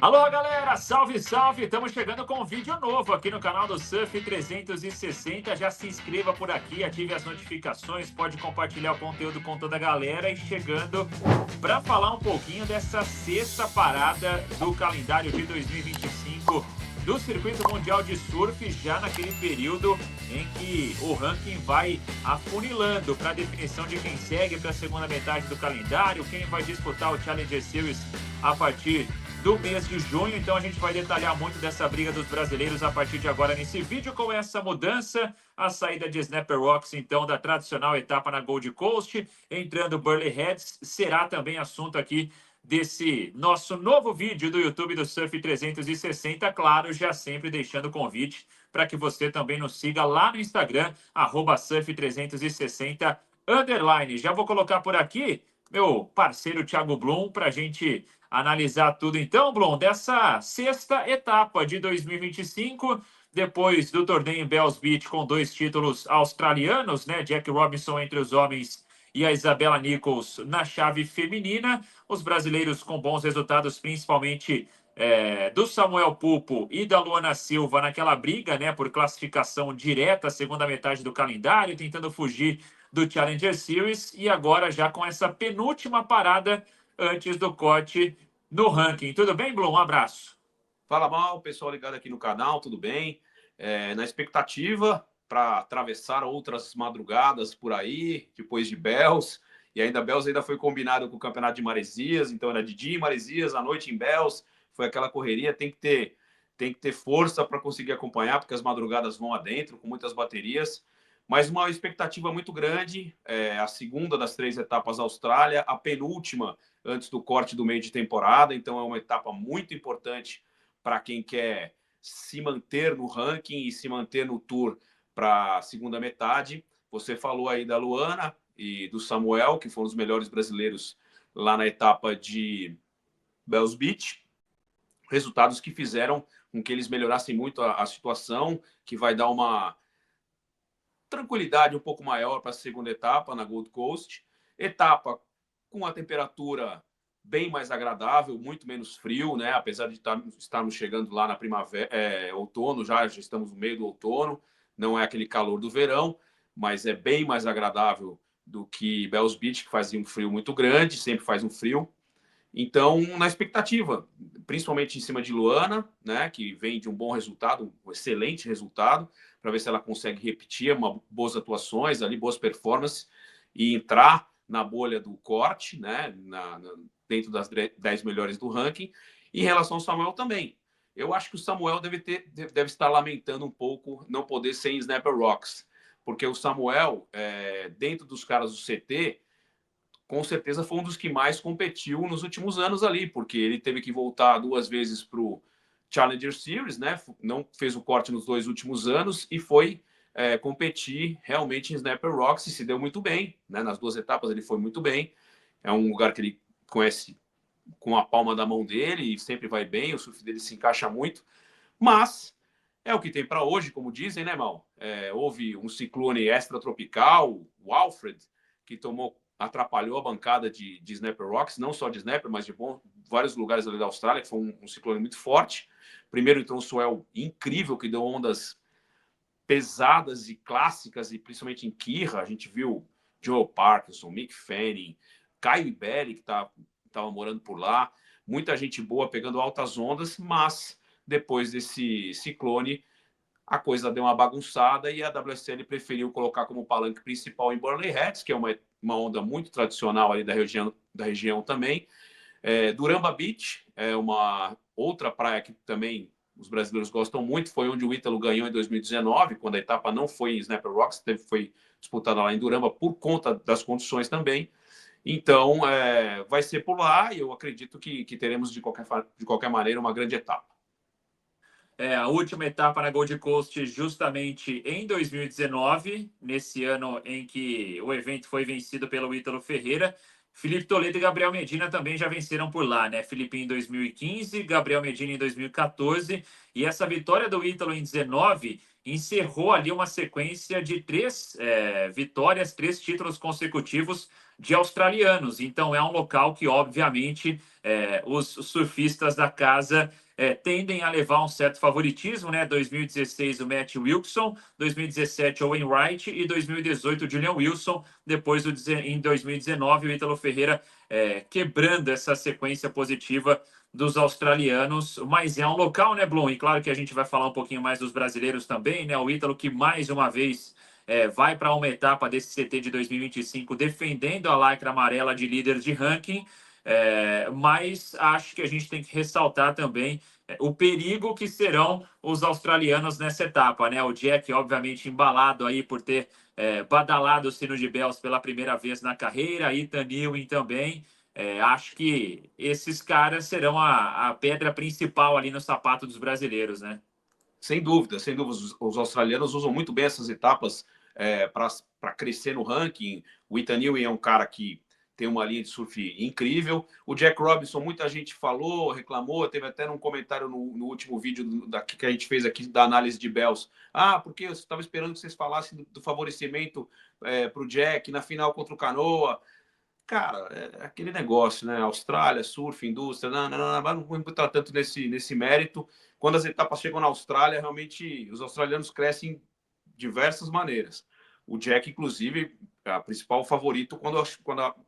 Alô, galera! Salve, salve! Estamos chegando com um vídeo novo aqui no canal do Surf 360. Já se inscreva por aqui, ative as notificações, pode compartilhar o conteúdo com toda a galera. E chegando para falar um pouquinho dessa sexta parada do calendário de 2025 do Circuito Mundial de Surf, já naquele período em que o ranking vai afunilando para a definição de quem segue para a segunda metade do calendário, quem vai disputar o Challenger Series a partir do mês de junho. Então a gente vai detalhar muito dessa briga dos brasileiros a partir de agora nesse vídeo, com essa mudança, a saída de Snapper Rocks, então, da tradicional etapa na Gold Coast, entrando Burley Heads, será também assunto aqui desse nosso novo vídeo do YouTube do Surf 360. Claro, já sempre deixando o convite para que você também nos siga lá no Instagram, @surf360 _. Já vou colocar por aqui meu parceiro Thiago Blum para a gente analisar tudo então, Blum, dessa sexta etapa de 2025, depois do torneio em Bells Beach com 2 títulos australianos, né? Jack Robinson entre os homens e a Isabella Nichols na chave feminina. Os brasileiros com bons resultados, principalmente do Samuel Pupo e da Luana Silva naquela briga, né, por classificação direta, segunda metade do calendário, tentando fugir do Challenger Series, e agora já com essa penúltima parada antes do corte no ranking. Tudo bem, Blum? Um abraço. Fala Mal, pessoal ligado aqui no canal, tudo bem? Na expectativa para atravessar outras madrugadas por aí, depois de Bells, e ainda Bells ainda foi combinado com o Campeonato de Maresias, então era de dia em Maresias, à noite em Bells, foi aquela correria, tem que ter força para conseguir acompanhar, porque as madrugadas vão adentro, com muitas baterias, mas uma expectativa muito grande, a segunda das 3 etapas Austrália, a penúltima antes do corte do meio de temporada, então é uma etapa muito importante para quem quer se manter no ranking e se manter no tour para a segunda metade. Você falou aí da Luana e do Samuel, que foram os melhores brasileiros lá na etapa de Bells Beach. Resultados que fizeram com que eles melhorassem muito a situação, que vai dar uma tranquilidade um pouco maior para a segunda etapa na Gold Coast. Etapa com a temperatura bem mais agradável, muito menos frio, né? Apesar de estarmos chegando lá na primavera, outono, já estamos no meio do outono, não é aquele calor do verão, mas é bem mais agradável do que Bells Beach, que fazia um frio muito grande, sempre faz um frio. Então, na expectativa, principalmente em cima de Luana, né, que vem de um bom resultado, um excelente resultado, para ver se ela consegue repetir boas atuações ali, boas performances e entrar na bolha do corte, né, dentro das 10 melhores do ranking. E em relação ao Samuel também, eu acho que o Samuel deve estar lamentando um pouco não poder ser em Snapper Rocks, porque o Samuel, dentro dos caras do CT, com certeza foi um dos que mais competiu nos últimos anos ali, porque ele teve que voltar 2 vezes para o Challenger Series, né? Não fez o corte nos 2 últimos anos e foi competir realmente em Snapper Rocks e se deu muito bem, né? Nas 2 etapas ele foi muito bem. É um lugar que ele conhece com a palma da mão dele e sempre vai bem, o surf dele se encaixa muito, mas é o que tem para hoje, como dizem, né, Mal? Houve um ciclone extratropical, o Alfred, que atrapalhou a bancada de Snapper Rocks, não só de Snapper, mas de vários lugares ali da Austrália, que foi um ciclone muito forte. Primeiro entrou um swell incrível, que deu ondas pesadas e clássicas, e principalmente em Kirra, a gente viu Joe Parkinson, Mick Fanning, Caio Iberi, que estava morando por lá, muita gente boa pegando altas ondas, mas depois desse ciclone, a coisa deu uma bagunçada e a WSL preferiu colocar como palanque principal em Burley Heads, que é uma onda muito tradicional ali da região também. Duramba Beach é uma outra praia que também os brasileiros gostam muito, foi onde o Ítalo ganhou em 2019, quando a etapa não foi em Snapper Rocks, foi disputada lá em Duramba por conta das condições também. Então, vai ser por lá e eu acredito que teremos, de qualquer maneira, uma grande etapa. A última etapa na Gold Coast justamente em 2019, nesse ano em que o evento foi vencido pelo Ítalo Ferreira. Felipe Toledo e Gabriel Medina também já venceram por lá, né? Felipe em 2015, Gabriel Medina em 2014. E essa vitória do Ítalo em 19 encerrou ali uma sequência de 3 vitórias, 3 títulos consecutivos de australianos. Então, é um local que, obviamente, os surfistas da casa tendem a levar um certo favoritismo, né? 2016, o Matt Wilson, 2017, Owen Wright e 2018, o Julian Wilson. Depois, em 2019, o Ítalo Ferreira quebrando essa sequência positiva dos australianos, mas é um local, né, Blum? E claro que a gente vai falar um pouquinho mais dos brasileiros também, né? O Ítalo que mais uma vez vai para uma etapa desse CT de 2025 defendendo a lycra amarela de líder de ranking, mas acho que a gente tem que ressaltar também o perigo que serão os australianos nessa etapa, né? O Jack, obviamente, embalado aí por ter badalado o sino de Bells pela primeira vez na carreira, Ethan Ewing também. Acho que esses caras serão a pedra principal ali no sapato dos brasileiros, né? Sem dúvida, sem dúvida. Os australianos usam muito bem essas etapas para crescer no ranking. O Ethan Ewing é um cara que tem uma linha de surf incrível. O Jack Robinson, muita gente falou, reclamou, teve até um comentário no último vídeo que a gente fez aqui da análise de Bells. Porque eu estava esperando que vocês falassem do favorecimento para o Jack na final contra o Canoa. Cara, é aquele negócio, né? Austrália, surf, indústria, não vou entrar tanto nesse mérito. Quando as etapas chegam na Austrália, realmente os australianos crescem de diversas maneiras. O Jack, inclusive, é o principal favorito quando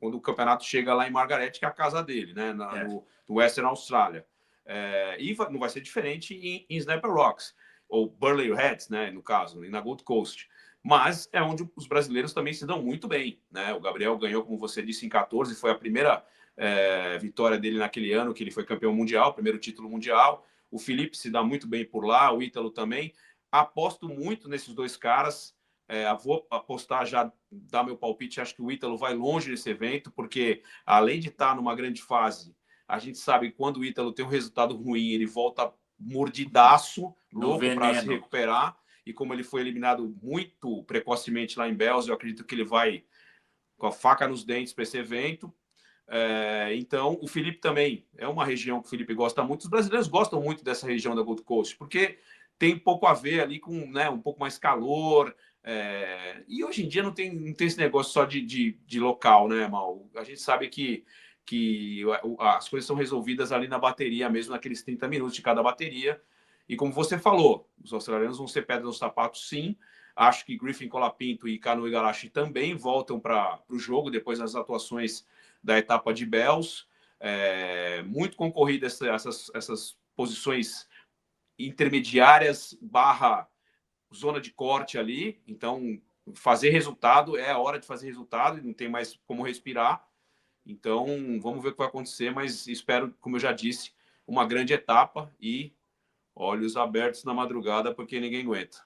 o campeonato chega lá em Margaret, que é a casa dele, né? No Western Austrália. E não vai ser diferente em Snapper Rocks, ou Burleigh Heads, né? No caso, e na Gold Coast. Mas é onde os brasileiros também se dão muito bem, né? O Gabriel ganhou, como você disse, em 14, foi a primeira vitória dele naquele ano que ele foi campeão mundial, primeiro título mundial. O Felipe se dá muito bem por lá, o Ítalo também. Aposto muito nesses dois caras. Vou apostar já, dar meu palpite. Acho que o Ítalo vai longe nesse evento, porque além de estar numa grande fase, a gente sabe que quando o Ítalo tem um resultado ruim, ele volta mordidaço, louco para se recuperar. E como ele foi eliminado muito precocemente lá em Bells, eu acredito que ele vai com a faca nos dentes para esse evento. Então, o Felipe também é uma região que o Felipe gosta muito. Os brasileiros gostam muito dessa região da Gold Coast, porque tem pouco a ver ali com, né, um pouco mais calor. E hoje em dia não tem esse negócio só de local, né, Mal? A gente sabe que as coisas são resolvidas ali na bateria, mesmo naqueles 30 minutos de cada bateria. E como você falou, os australianos vão ser pedra nos sapatos, sim. Acho que Griffin Colapinto e Kanoe Igarashi também voltam para o jogo depois das atuações da etapa de Bells. Muito concorrida essas posições intermediárias barra zona de corte ali. Então, fazer resultado é a hora de fazer resultado e não tem mais como respirar. Então, vamos ver o que vai acontecer, mas espero, como eu já disse, uma grande etapa e olhos abertos na madrugada, porque ninguém aguenta.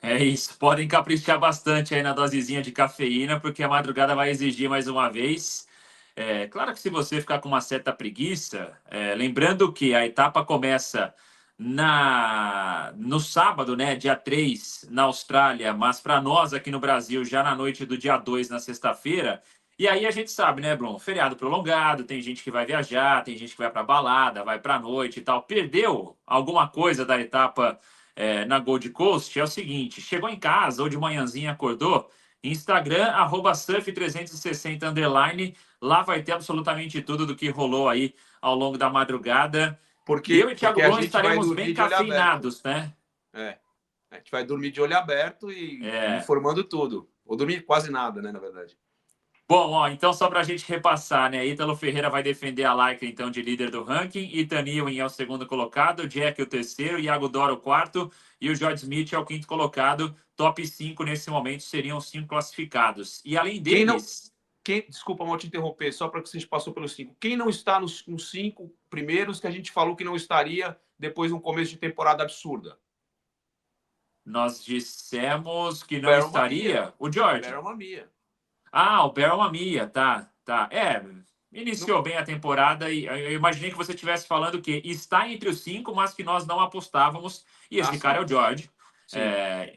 É isso, podem caprichar bastante aí na dosezinha de cafeína, porque a madrugada vai exigir mais uma vez. Claro que se você ficar com uma certa preguiça, lembrando que a etapa começa no sábado, né, dia 3, na Austrália, mas para nós aqui no Brasil, já na noite do dia 2, na sexta-feira. E aí a gente sabe, né, Bruno? Feriado prolongado, tem gente que vai viajar, tem gente que vai para balada, vai para noite e tal. Perdeu alguma coisa da etapa na Gold Coast? É o seguinte: chegou em casa ou de manhãzinha acordou, Instagram, @surf360_, lá vai ter absolutamente tudo do que rolou aí ao longo da madrugada. Eu e Thiago Blum estaremos bem cafeinados, né? A gente vai dormir de olho aberto e informando tudo. Ou dormir quase nada, né, na verdade. Bom, então só para a gente repassar, né? Ítalo Ferreira vai defender a lycra, então, de líder do ranking. Ethan Ewing é o segundo colocado, Jack o terceiro, Iago Dora o quarto e o George Smith é o quinto colocado. Top 5 nesse momento seriam os 5 classificados. E além deles... Desculpa, mal te interromper, só para que a gente passou pelos 5. Quem não está nos 5 primeiros que a gente falou que não estaria depois de um começo de temporada absurda? Nós dissemos que não estaria? O George. Barron Mamiya. O Barron Mamiya, tá. Iniciou bem a temporada e eu imaginei que você estivesse falando que está entre os 5, mas que nós não apostávamos. E esse cara é o George.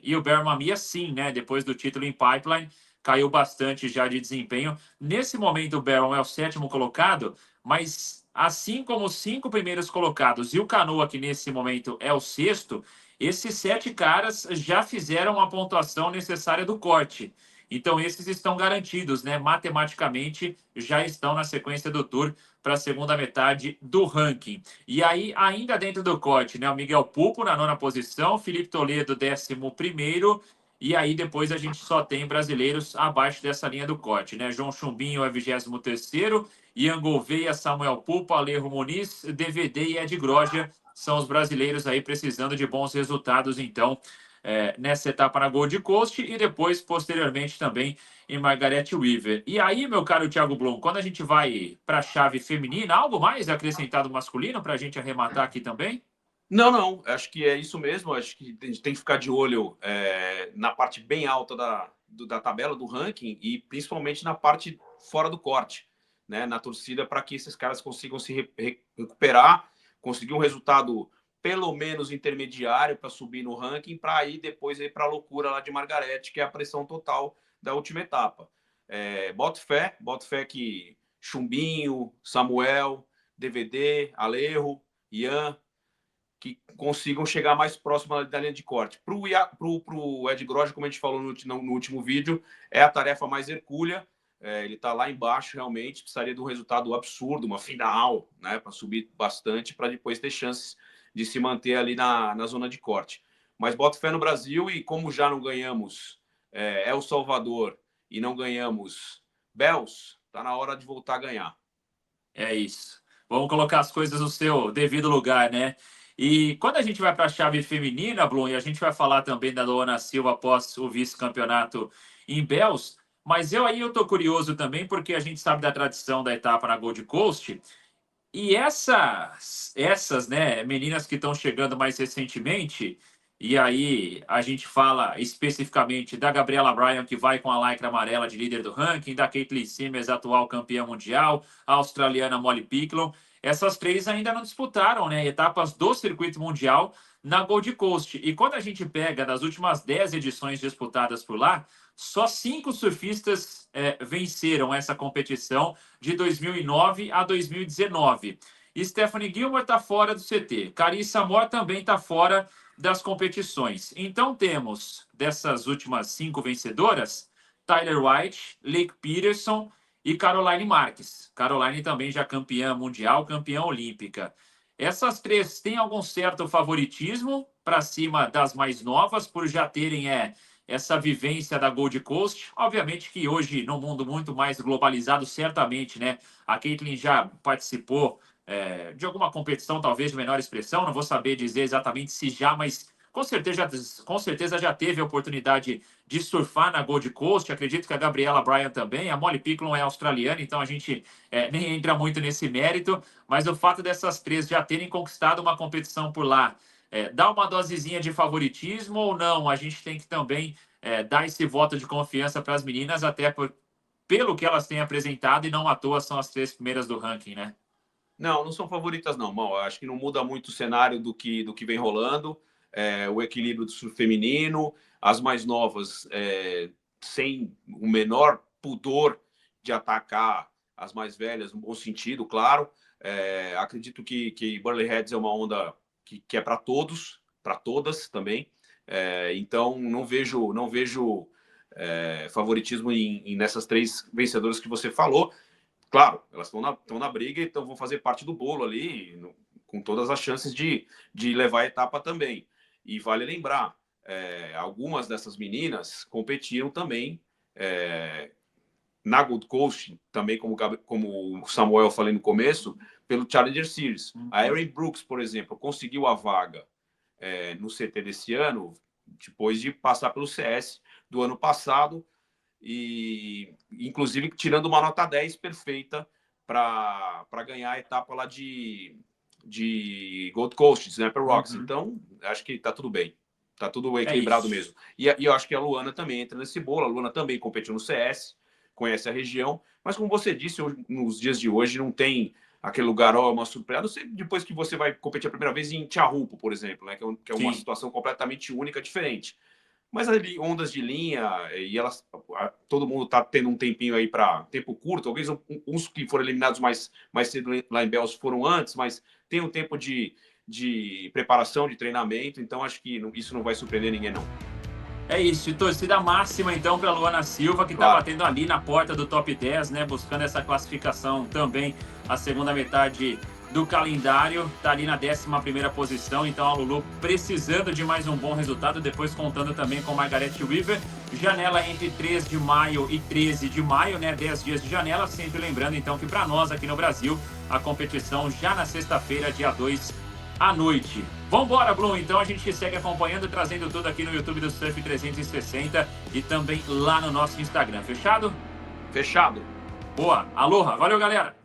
E o Barron Mamiya, sim, né? Depois do título em Pipeline, caiu bastante já de desempenho. Nesse momento, o Barron é o sétimo colocado, mas assim como os 5 primeiros colocados e o Canoa, que nesse momento é o sexto, esses 7 caras já fizeram a pontuação necessária do corte. Então, esses estão garantidos, né? Matematicamente, já estão na sequência do Tour para a segunda metade do ranking. E aí, ainda dentro do corte, né? O Miguel Pupo na nona posição, Felipe Toledo, 11º. E aí, depois a gente só tem brasileiros abaixo dessa linha do corte, né? João Chumbinho é 23º, Ian Gouveia, Samuel Pupo, Alejo Muniz, DVD e Ed Groja são os brasileiros aí precisando de bons resultados, então, nessa etapa na Gold Coast e depois, posteriormente, também em Margaret River. E aí, meu caro Thiago Blum, quando a gente vai para a chave feminina, algo mais acrescentado masculino para a gente arrematar aqui também? Não, não, acho que é isso mesmo. Acho que a gente tem que ficar de olho na parte bem alta da tabela, do ranking, e principalmente na parte fora do corte, né? Na torcida, para que esses caras consigam se recuperar, conseguir um resultado pelo menos intermediário para subir no ranking, para ir depois ir para a loucura lá de Margarete, que é a pressão total da última etapa. Boto fé que Chumbinho, Samuel, DVD, Alejo, Ian, que consigam chegar mais próximo da linha de corte. Para o Ed Groja, como a gente falou no último vídeo, é a tarefa mais hercúlea. Ele está lá embaixo, realmente, precisaria de um resultado absurdo, uma final, né, para subir bastante, para depois ter chances de se manter ali na zona de corte. Mas boto fé no Brasil, e como já não ganhamos El Salvador e não ganhamos Bells, está na hora de voltar a ganhar. É isso. Vamos colocar as coisas no seu devido lugar, né? E quando a gente vai para a chave feminina, Blum, e a gente vai falar também da Luana Silva após o vice-campeonato em Bells, mas eu tô curioso também porque a gente sabe da tradição da etapa na Gold Coast e essas, né, meninas que estão chegando mais recentemente, e aí a gente fala especificamente da Gabriela Bryan, que vai com a lycra amarela de líder do ranking, da Caitlin Simmers, atual campeã mundial, a australiana Molly Picklum. Essas três ainda não disputaram, né, etapas do circuito mundial na Gold Coast. E quando a gente pega das últimas 10 edições disputadas por lá, só 5 surfistas venceram essa competição de 2009 a 2019. Stephanie Gilmore está fora do CT. Carissa Moore também está fora das competições. Então temos, dessas últimas 5 vencedoras, Tyler White, Lake Peterson e Caroline Marques. Caroline também já campeã mundial, campeã olímpica. Essas três têm algum certo favoritismo para cima das mais novas, por já terem essa vivência da Gold Coast. Obviamente que hoje, num mundo muito mais globalizado, certamente, né? A Caitlin já participou de alguma competição, talvez de menor expressão, não vou saber dizer exatamente se já, mas com certeza já teve a oportunidade de surfar na Gold Coast. Acredito que a Gabriela Bryan também. A Molly Picklum é australiana, então a gente nem entra muito nesse mérito, mas o fato dessas três já terem conquistado uma competição por lá dá uma dosezinha de favoritismo ou não? A gente tem que também dar esse voto de confiança para as meninas, até pelo que elas têm apresentado, e não à toa são as três primeiras do ranking, né? Não, não são favoritas, não. Bom, acho que não muda muito o cenário do que vem rolando. O equilíbrio do surf feminino, as mais novas sem o menor pudor de atacar as mais velhas, no bom sentido, claro. Acredito que Burley Heads é uma onda que é para todos, para todas também. Então, não vejo favoritismo nessas três vencedoras que você falou. Claro, elas estão na briga, então vão fazer parte do bolo ali, com todas as chances de levar a etapa também. E vale lembrar, algumas dessas meninas competiram também na Gold Coast, também como o Samuel falei no começo, pelo Challenger Series. A Erin Brooks, por exemplo, conseguiu a vaga no CT desse ano, depois de passar pelo CS do ano passado, e inclusive tirando uma nota 10 perfeita para ganhar a etapa lá de Gold Coast, Snapper Rocks. Então, acho que tá tudo bem. Tá tudo equilibrado mesmo. E eu acho que a Luana também entra nesse bolo. A Luana também competiu no CS, conhece a região, mas como você disse, nos dias de hoje não tem aquele lugar, uma surpresa. Não sei, depois que você vai competir a primeira vez em Tiahupo, por exemplo, né, que é uma situação completamente única, diferente. Mas ali, ondas de linha, e elas, todo mundo está tendo um tempinho aí para tempo curto. Talvez uns que foram eliminados mais cedo lá em Bells foram antes, mas tem um tempo de preparação, de treinamento. Então, acho que isso não vai surpreender ninguém, não. É isso, e torcida máxima então para Luana Silva, que está batendo ali na porta do top 10, né? Buscando essa classificação também, a segunda metade do calendário, está ali na 11ª posição, então a Lulu precisando de mais um bom resultado, depois contando também com Margaret Weaver, janela entre 3 de maio e 13 de maio, né, 10 dias de janela, sempre lembrando então que para nós aqui no Brasil, a competição já na sexta-feira, dia 2 à noite. Vambora, Blum, então a gente segue acompanhando, trazendo tudo aqui no YouTube do Surf 360 e também lá no nosso Instagram, fechado? Fechado. Boa, aloha, valeu galera!